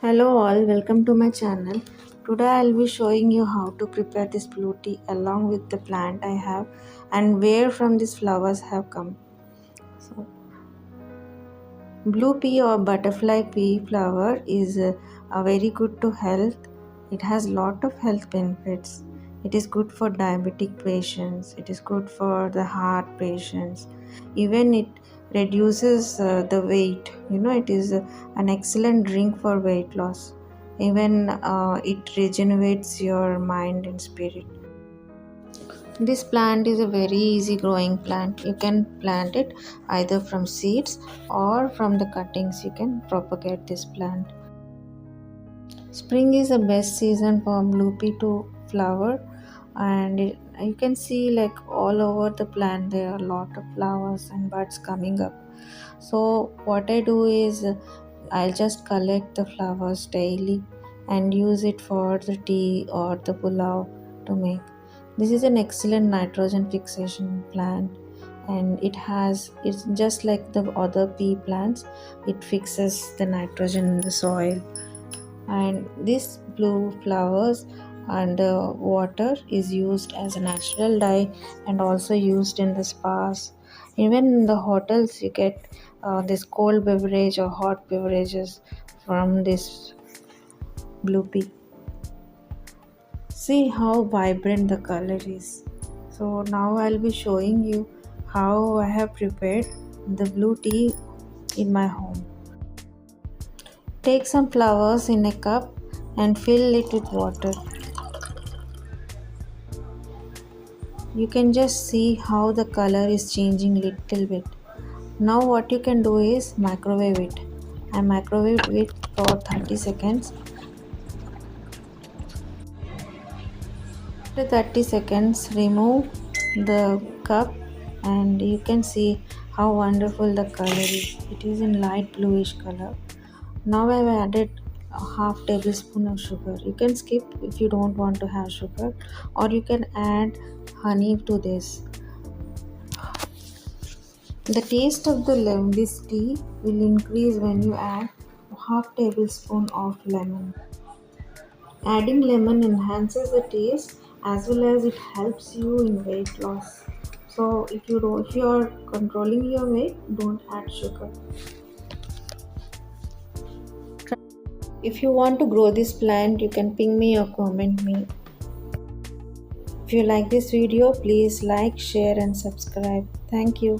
Hello all, welcome to my channel. Today I'll be showing you how to prepare this blue tea along with the plant I have and where from these flowers have come. So, blue pea or butterfly pea flower is very good to health. It has lot of health benefits. It is good for diabetic patients. It is good for the heart patients. Even it reduces the weight. It is an excellent drink for weight loss. Even it regenerates your mind and spirit. This plant is a very easy growing plant. You can plant it either from seeds or from the cuttings. You can propagate this plant. Spring is the best season for blue pea to flower, and you can see like all over the plant there are a lot of flowers and buds coming up. So what I do is I'll just collect the flowers daily and use it for the tea or the pulao to make. This is an excellent nitrogen fixation plant, and it's just like the other pea plants. It fixes the nitrogen in the soil, and this blue flowers and water is used as a natural dye and also used in the spas. Even in the hotels you get this cold beverage or hot beverages from this blue pea. See how vibrant the color is. So now I'll be showing you how I have prepared the blue tea in my home. Take some flowers in a cup and fill it with water. You can just see how the color is changing little bit. Now what you can do is microwave it. I microwave it for 30 seconds. After 30 seconds, remove the cup and you can see how wonderful the color is. It is in light bluish color. Now I have added a half tablespoon of sugar. You can skip if you don't want to have sugar, or you can add honey to this. The taste of this tea will increase when you add a half tablespoon of lemon. Adding lemon enhances the taste as well as it helps you in weight loss. So if you are controlling your weight, don't add sugar. If you want to grow this plant, you can ping me or comment me. If you like this video, please like, share and subscribe. Thank you.